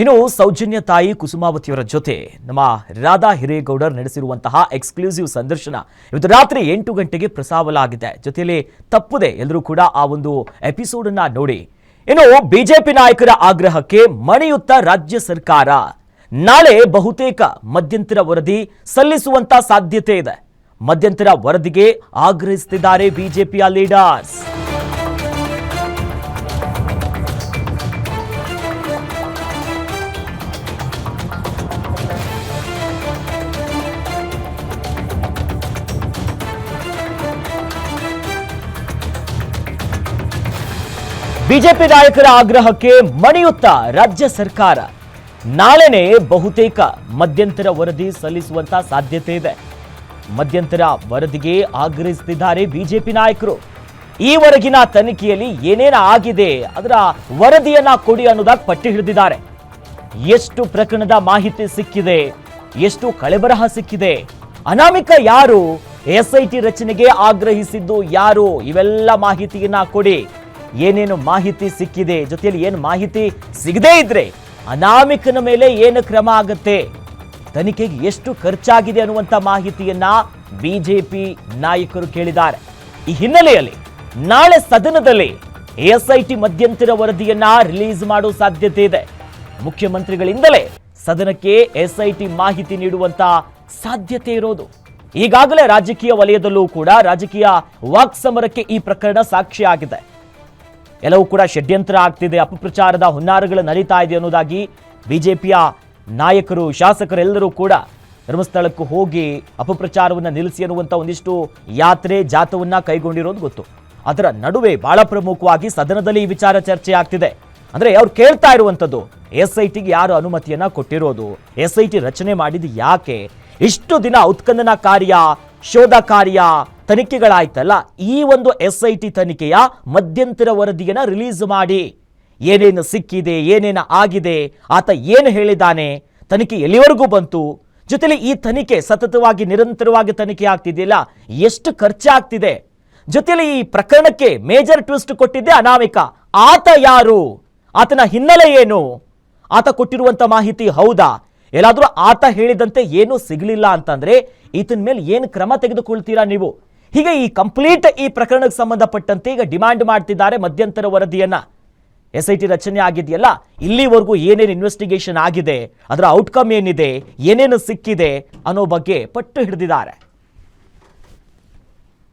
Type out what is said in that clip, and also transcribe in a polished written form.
ಇನ್ನು ಸೌಜನ್ಯ ತಾಯಿ ಕುಸುಮಾವತಿಯವರ ಜೊತೆ ನಮ್ಮ ರಾಧಾ ಹಿರೇಗೌಡರ್ ನಡೆಸಿರುವಂತಹ ಎಕ್ಸ್ಕ್ಲೂಸಿವ್ ಸಂದರ್ಶನ ಇವತ್ತು ರಾತ್ರಿ 8 ಗಂಟೆಗೆ ಪ್ರಸಾರವಾಗಿದೆ. ಜೊತೆಯಲ್ಲಿ ತಪ್ಪದೆ ಎಲ್ಲರೂ ಕೂಡ ಆ ಒಂದು ಎಪಿಸೋಡ್ ಅನ್ನ ನೋಡಿ. ಇನ್ನು ಬಿಜೆಪಿ ನಾಯಕರ ಆಗ್ರಹಕ್ಕೆ ಮಣಿಯುತ್ತ ರಾಜ್ಯ ಸರ್ಕಾರ ನಾಳೆ ಬಹುತೇಕ ಮಧ್ಯಂತರ ವರದಿ ಸಲ್ಲಿಸುವಂತ ಸಾಧ್ಯತೆ ಇದೆ. ಮಧ್ಯಂತರ ವರದಿಗೆ ಆಗ್ರಹಿಸುತ್ತಿದ್ದಾರೆ ಬಿಜೆಪಿಯ ಲೀಡರ್ಸ್. ಬಿಜೆಪಿ ನಾಯಕರ ಆಗ್ರಹಕ್ಕೆ ಮಣಿಯುತ್ತ ರಾಜ್ಯ ಸರ್ಕಾರ ನಾಳೆನೇ ಬಹುತೇಕ ಮಧ್ಯಂತರ ವರದಿ ಸಲ್ಲಿಸುವಂತ ಸಾಧ್ಯತೆ ಇದೆ. ಮಧ್ಯಂತರ ವರದಿಗೆ ಆಗ್ರಹಿಸುತ್ತಿದ್ದಾರೆ ಬಿಜೆಪಿ ನಾಯಕರು. ಈವರೆಗಿನ ತನಿಖೆಯಲ್ಲಿ ಏನೇನು ಆಗಿದೆ ಅದರ ವರದಿಯನ್ನ ಕೊಡಿ ಅನ್ನೋದಾಗಿ ಪಟ್ಟಿ ಹಿಡಿದಿದ್ದಾರೆ. ಎಷ್ಟು ಪ್ರಕರಣದ ಮಾಹಿತಿ ಸಿಕ್ಕಿದೆ, ಎಷ್ಟು ಕಳೆಬರಹ ಸಿಕ್ಕಿದೆ, ಅನಾಮಿಕ ಯಾರು, ಎಸ್ಐಟಿ ರಚನೆಗೆ ಆಗ್ರಹಿಸಿದ್ದು ಯಾರು, ಇವೆಲ್ಲ ಮಾಹಿತಿಯನ್ನ ಕೊಡಿ. ಏನೇನು ಮಾಹಿತಿ ಸಿಕ್ಕಿದೆ, ಜೊತೆಯಲ್ಲಿ ಏನು ಮಾಹಿತಿ ಸಿಗದೇ ಇದ್ರೆ ಅನಾಮಿಕನ ಮೇಲೆ ಏನು ಕ್ರಮ ಆಗುತ್ತೆ, ತನಿಖೆಗೆ ಎಷ್ಟು ಖರ್ಚಾಗಿದೆ ಅನ್ನುವಂಥ ಮಾಹಿತಿಯನ್ನ ಬಿಜೆಪಿ ನಾಯಕರು ಕೇಳಿದ್ದಾರೆ. ಈ ಹಿನ್ನೆಲೆಯಲ್ಲಿ ನಾಳೆ ಸದನದಲ್ಲಿ ಎಸ್ಐಟಿ ಮಧ್ಯಂತರ ವರದಿಯನ್ನ ರಿಲೀಸ್ ಮಾಡೋ ಸಾಧ್ಯತೆ ಇದೆ. ಮುಖ್ಯಮಂತ್ರಿಗಳಿಂದಲೇ ಸದನಕ್ಕೆ ಎಸ್ಐಟಿ ಮಾಹಿತಿ ನೀಡುವಂತ ಸಾಧ್ಯತೆ ಇರೋದು. ಈಗಾಗಲೇ ರಾಜಕೀಯ ವಲಯದಲ್ಲೂ ಕೂಡ ರಾಜಕೀಯ ವಾಕ್ಸಮರಕ್ಕೆ ಈ ಪ್ರಕರಣ ಸಾಕ್ಷಿಯಾಗಿದೆ. ಎಲ್ಲವೂ ಕೂಡ ಷಡ್ಯಂತ್ರ ಆಗ್ತಿದೆ, ಅಪಪ್ರಚಾರದ ಹುನ್ನಾರಗಳು ನಡೀತಾ ಇದೆ ಅನ್ನೋದಾಗಿ ಬಿಜೆಪಿಯ ನಾಯಕರು, ಶಾಸಕರೆಲ್ಲರೂ ಕೂಡ ಧರ್ಮಸ್ಥಳಕ್ಕೂ ಹೋಗಿ ಅಪಪ್ರಚಾರವನ್ನು ನಿಲ್ಲಿಸಿ ಅನ್ನುವಂಥ ಒಂದಿಷ್ಟು ಯಾತ್ರೆ ಜಾಥವನ್ನ ಕೈಗೊಂಡಿರೋದು ಗೊತ್ತು. ಅದರ ನಡುವೆ ಬಹಳ ಪ್ರಮುಖವಾಗಿ ಸದನದಲ್ಲಿ ಈ ವಿಚಾರ ಚರ್ಚೆ ಆಗ್ತಿದೆ. ಅಂದ್ರೆ ಅವ್ರು ಕೇಳ್ತಾ ಇರುವಂಥದ್ದು ಎಸ್ಐಟಿಗೆ ಯಾರು ಅನುಮತಿಯನ್ನ ಕೊಟ್ಟಿರೋದು, ಎಸ್ಐಟಿ ರಚನೆ ಮಾಡಿದ್ದು ಯಾಕೆ, ಇಷ್ಟು ದಿನ ಉತ್ಖನನ ಕಾರ್ಯ, ಶೋಧ ಕಾರ್ಯ, ತನಿಖೆಗಳಾಯ್ತಲ್ಲ, ಈ ಒಂದು ಎಸ್ಐಟಿ ತನಿಖೆಯ ಮಧ್ಯಂತರ ವರದಿಯನ್ನ ರಿಲೀಸ್ ಮಾಡಿ. ಏನೇನು ಸಿಕ್ಕಿದೆ, ಏನೇನು ಆಗಿದೆ, ಆತ ಏನು ಹೇಳಿದ್ದಾನೆ, ತನಿಖೆ ಎಲ್ಲಿವರೆಗೂ ಬಂತು, ಜೊತೆಲಿ ಈ ತನಿಖೆ ಸತತವಾಗಿ ನಿರಂತರವಾಗಿ ತನಿಖೆ ಆಗ್ತಿದೆಯಲ್ಲ, ಎಷ್ಟು ಖರ್ಚಾಗ್ತಿದೆ, ಜೊತೆಲಿ ಈ ಪ್ರಕರಣಕ್ಕೆ ಮೇಜರ್ ಟ್ವಿಸ್ಟ್ ಕೊಟ್ಟಿದ್ದೆ ಅನಾಮಿಕ. ಆತ ಯಾರು, ಆತನ ಹಿನ್ನೆಲೆ ಏನು, ಆತ ಕೊಟ್ಟಿರುವಂತ ಮಾಹಿತಿ ಹೌದಾ, ಎಲ್ಲಾದ್ರೂ ಆತ ಹೇಳಿದಂತೆ ಏನೂ ಸಿಗಲಿಲ್ಲ ಅಂತಂದ್ರೆ ಈತನ ಮೇಲೆ ಏನು ಕ್ರಮ ತೆಗೆದುಕೊಳ್ತೀರಾ ನೀವು? ಹೀಗೆ ಈ ಕಂಪ್ಲೀಟ್ ಈ ಪ್ರಕರಣಕ್ಕೆ ಸಂಬಂಧಪಟ್ಟಂತೆ ಈಗ ಡಿಮ್ಯಾಂಡ್ ಮಾಡ್ತಿದ್ದಾರೆ ಮಧ್ಯಂತರ ವರದಿಯನ್ನ. ಎಸ್ಐಟಿ ರಚನೆ ಆಗಿದೆಯಲ್ಲ, ಇಲ್ಲಿವರೆಗೂ ಏನೇನು ಇನ್ವೆಸ್ಟಿಗೇಷನ್ ಆಗಿದೆ, ಅದರ ಔಟ್ಕಮ್ ಏನಿದೆ, ಏನೇನು ಸಿಕ್ಕಿದೆ ಅನ್ನೋ ಬಗ್ಗೆ ಪಟ್ಟು ಹಿಡಿದಿದ್ದಾರೆ.